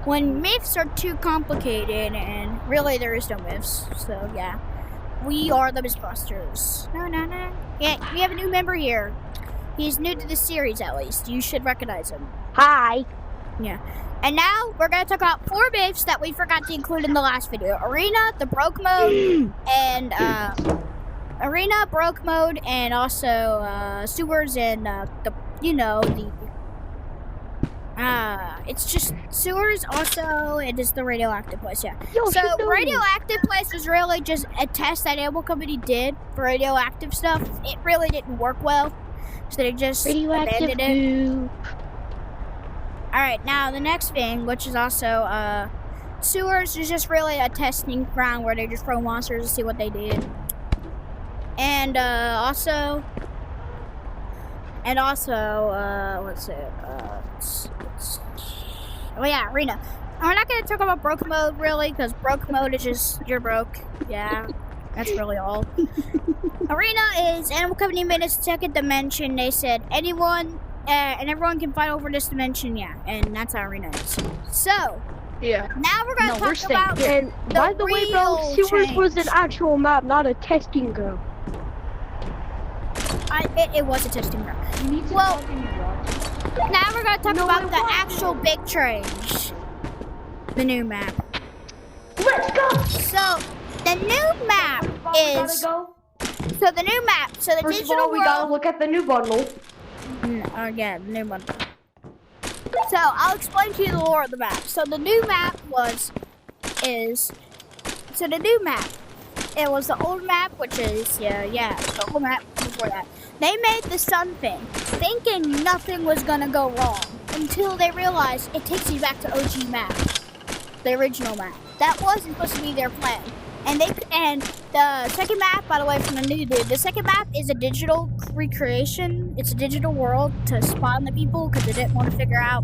when myths are too complicated, and really there is no myths. So yeah, we are the Mythbusters. No. Yeah, we have a new member here. He's new to the series, at least. You should recognize him. Hi. Yeah. And now we're going to talk about 4 myths that we forgot to include in the last video. Arena, the broke mode, and Arena, broke mode, and also sewers and it's just sewers. Also, it is the radioactive place. Yeah. So radioactive place was really just a test that Animal Company did for radioactive stuff. It really didn't work well, so they just abandoned it. Alright, now the next thing, which is also sewers, is just really a testing ground where they just throw monsters to see what they did. And also, what's it? Oh yeah, Arena. We're not going to talk about broke mode really, because broke mode is just you're broke. Yeah, that's really all. Arena is Animal Company made a second dimension. They said anyone and everyone can fight over this dimension. Yeah, and that's how Arena is. So yeah. Now we're going to talk about and by the way, bro, sewers was an actual map, not a testing ground. It was a testing ground. You need to now we're going to talk about the actual big change. The new map. Let's go! So, the new map is... So, the new map, so the First digital of all, we world... gotta look at the new bundle. Yeah, the new bundle. So, I'll explain to you the lore of the map. So, the new map So, the new map, it was the old map, which is, the old map before that. They made the sun thing, thinking nothing was gonna go wrong, until they realized it takes you back to OG map, the original map. That wasn't supposed to be their plan. And the second map, by the way, from the new dude, the second map is a digital recreation. It's a digital world to spawn the people, because they didn't want to figure out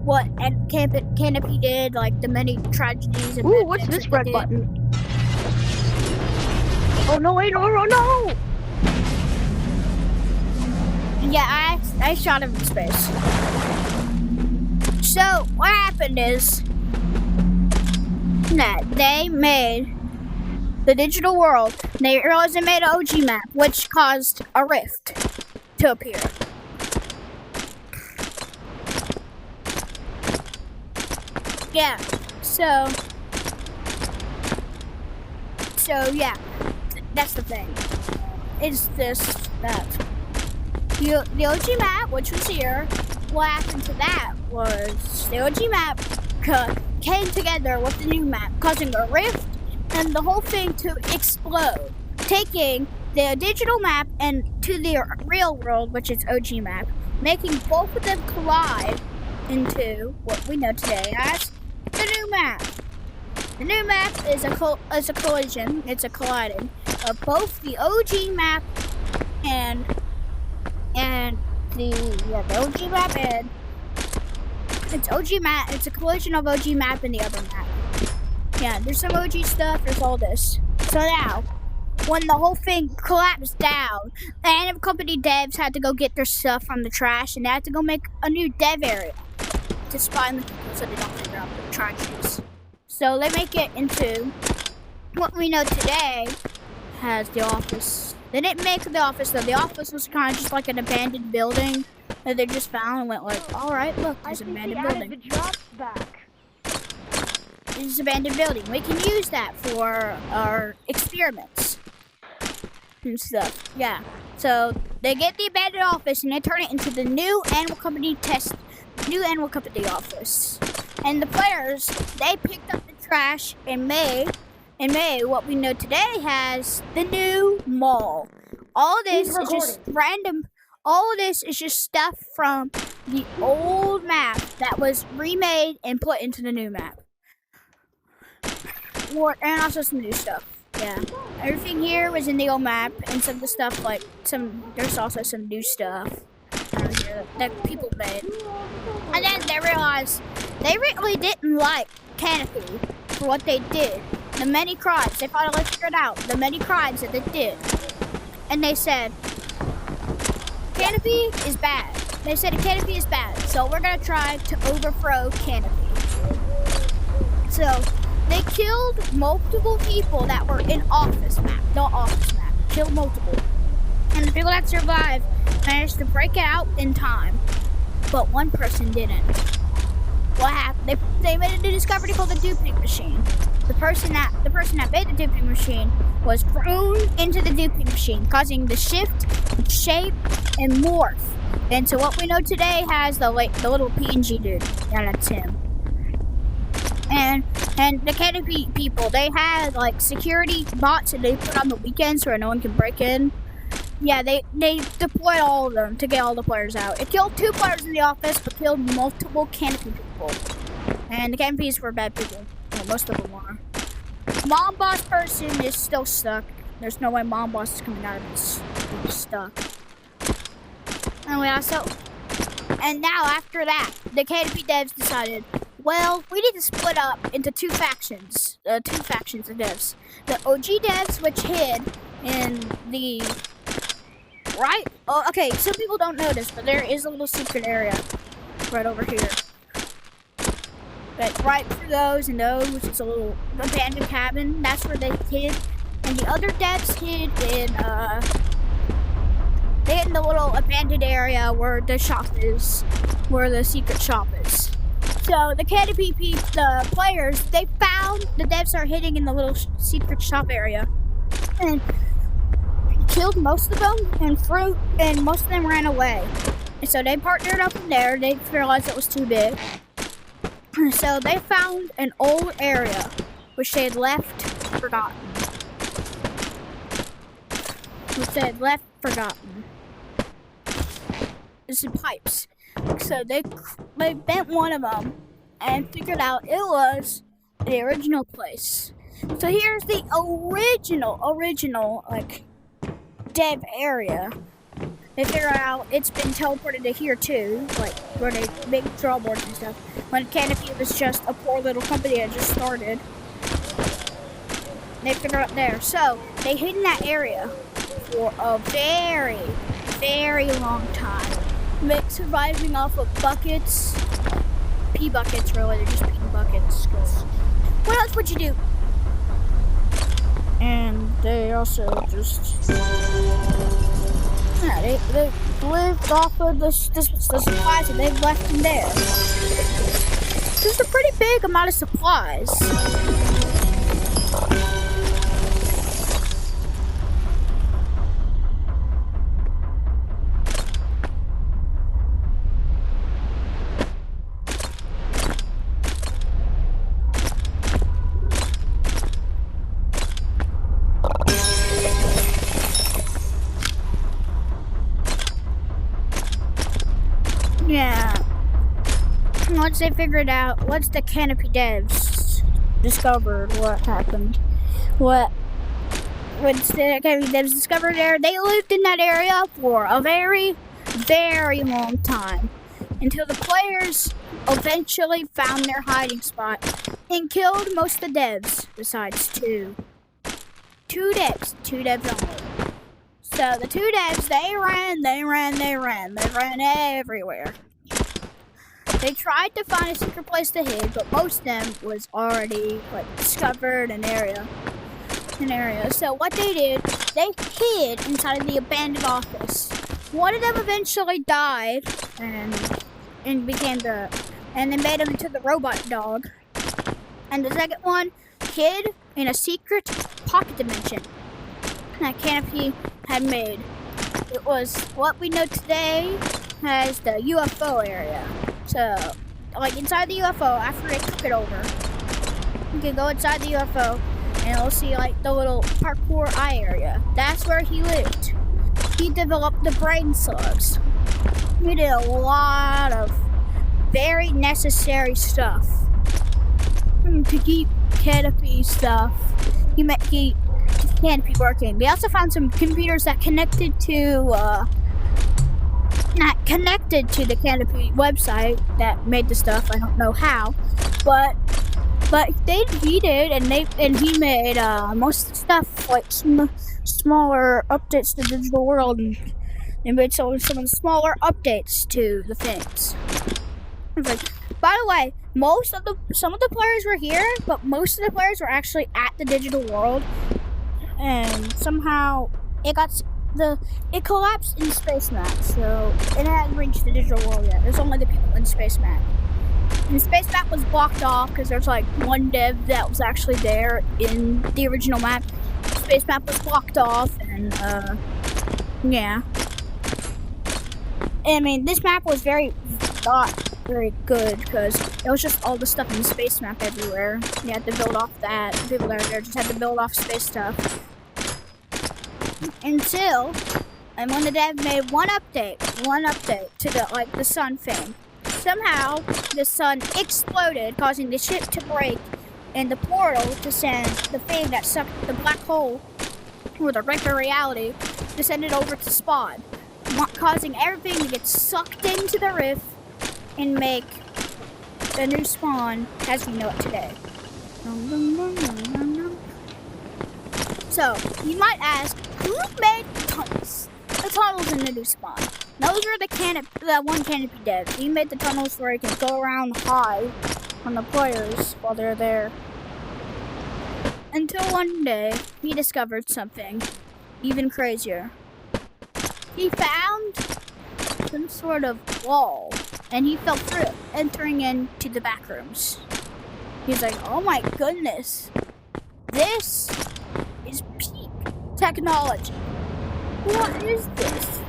what Canopy did, like the many tragedies. And what's this red button? Oh no, wait, no! Yeah, I shot him in space. So, what happened is that they made the digital world. They realized they made an OG map, which caused a rift to appear. Yeah, so yeah, that's the thing. It's that. The OG map, which was here, what happened to that was the OG map came together with the new map, causing a rift and the whole thing to explode, taking the digital map and to the real world, which is OG map, making both of them collide into what we know today as the new map. The new map is a collision. It's a colliding of both the OG map and the OG map, and it's OG map. It's a collision of OG map and the other map. Yeah, there's some OG stuff. There's all this. So now, when the whole thing collapsed down, the Animal Company devs had to go get their stuff from the trash, and they had to go make a new dev area to spawn the people so they don't figure out the tragedies. So they make it into what we know today as the office. They didn't make the office though. The office was kind of just like an abandoned building that they just found and went like, all right, look, there's an abandoned building. The drops back. It's an abandoned building. We can use that for our experiments and stuff. Yeah. So they get the abandoned office and they turn it into the new Animal Company office. And the players, they picked up the trash and made what we know today has the new mall. All this is just random. All of this is just stuff from the old map that was remade and put into the new map. And also some new stuff. Yeah. Everything here was in the old map, and some of the stuff there's also some new stuff that people made. And then they realized they really didn't like Canopy for what they did. The many crimes, they finally figured out the many crimes that they did. And they said, Canopy is bad. They said Canopy is bad, so we're gonna try to overthrow Canopy. So they killed multiple people that were in Office Map. Not Office Map. Killed multiple. And the people that survived managed to break it out in time. But one person didn't. What happened? They made a new discovery called the duping machine. The person that made the duping machine was thrown into the duping machine, causing the shift, shape, and morph. And so what we know today has the little PNG dude. Yeah, that's him. And the Canopy people, they had like security bots that they put on the weekends where no one can break in. Yeah, they deployed all of them to get all the players out. It killed 2 players in the office, but killed multiple Canopy people. And the Canopies were bad people. Well, most of them are. Mom Boss person is still stuck. There's no way Mom Boss is coming out of this. He's stuck. And now after that, the Canopy devs decided, well, we need to split up into 2 factions. 2 factions of devs. The OG devs, which hid in the... Right? Oh, okay, some people don't know this, but there is a little secret area right over here. But right through those and those, it's a little abandoned cabin. That's where they hid. And the other devs hid in the little abandoned area where the shop is, where the secret shop is. So the Canopy the players, they found the devs are hiding in the little secret shop area, and killed most of them, and most of them ran away. And so they partnered up in there. They realized it was too big. So they found an old area which they had left forgotten. There's some pipes. So they bent one of them and figured out it was the original place. So here's the original like dev area. They figure out it's been teleported to here too, like where they make drawboards and stuff. When Canopy was just a poor little company that just started. They figure out there. So they hid in that area for a very, very long time. Surviving off of buckets. Pee buckets, really. They're just pee buckets. What else would you do? And they also just... Yeah, they lived off of the supplies that they've left in there. There's a pretty big amount of supplies. Yeah. Once they figured out, once the Canopy devs discovered what happened, once the Canopy devs discovered there, they lived in that area for a very, very long time. Until the players eventually found their hiding spot and killed most of the devs, besides 2. 2 devs. 2 devs only. So the 2 devs, they ran everywhere. They tried to find a secret place to hide, but most of them was already discovered an area. So what they did, they hid inside of the abandoned office. One of them eventually died and they made him into the robot dog. And the second one hid in a secret pocket dimension that Canopy had made. It was what we know today as the UFO area. So, inside the UFO, after they took it over, you can go inside the UFO and you'll see the little parkour eye area. That's where he lived. He developed the brain slugs. He did a lot of very necessary stuff to keep Canopy stuff. He Canopy working. We also found some computers that connected to not connected to the Canopy website that made the stuff. I don't know how, but he did, and he made most of the stuff smaller updates to the digital world, and they made some of the smaller updates to the things. By the way, some of the players were here, but most of the players were actually at the digital world, and somehow it collapsed in Space Map, so it hadn't reached the digital world yet. There's only the people in Space Map. And Space Map was blocked off because there's like one dev that was actually there in the original map. Space Map was blocked off, and yeah. I mean, this map was not very good because it was just all the stuff in the Space Map everywhere. You had to build off that. The people that were there just had to build off space stuff. Until, and when the dev made one update to the sun thing. Somehow, the sun exploded, causing the ship to break, and the portal to send the thing that sucked the black hole, or the regular reality, descended over to Spawn, causing everything to get sucked into the rift and make the new Spawn as we know it today. So, you might ask, who made the tunnels? The tunnels in the new Spawn. Those are the one canopy dev. He made the tunnels where he can go around high on the players while they're there. Until one day, he discovered something even crazier. He found some sort of wall, and he fell through it, entering into the back rooms. He's like, oh my goodness, this is peak technology. What is this?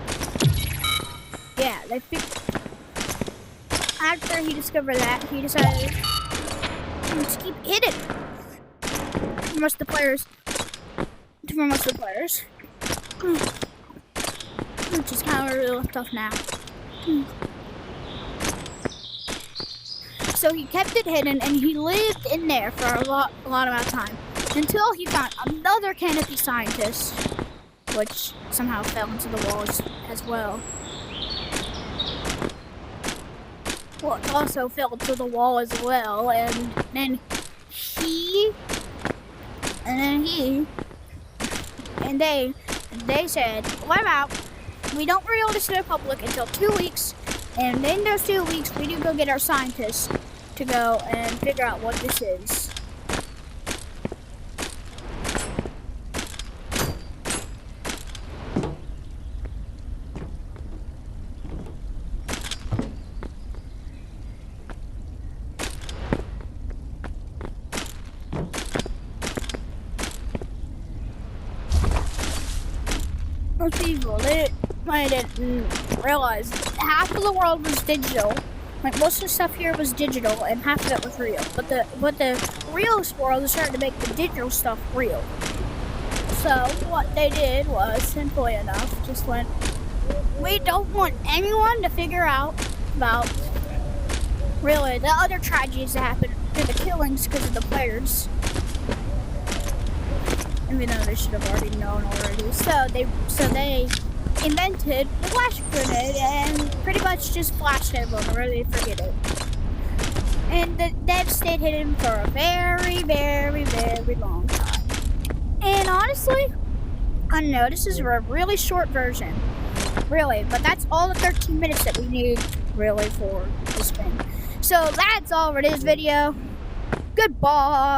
Yeah, after he discovered that, he decided to just keep hidden from most of the players. Which is kind of where we left off now. So he kept it hidden, and he lived in there for a lot amount of time until he found another canopy scientist, which somehow fell into the walls as well. Well, it also fell into the wall as well, and then they said, well, I'm out. We don't reveal this to the public until 2 weeks, and in those 2 weeks, we do go get our scientists to go and figure out what this is. Most people, they didn't realize half of the world was digital. Like, most of the stuff here was digital, and half of it was real. But the realist world is starting to make the digital stuff real. So what they did was, simply enough, just went, we don't want anyone to figure out about really the other tragedies that happened to the killings because of the players. Even though they should have already known already. So they invented the flash grenade and pretty much just flashed everyone, really forget it. And the dev stayed hidden for a very, very, very long time. And honestly, I know this is a really short version. Really, but that's all the 13 minutes that we need, really, for this thing. So that's all for this video. Goodbye.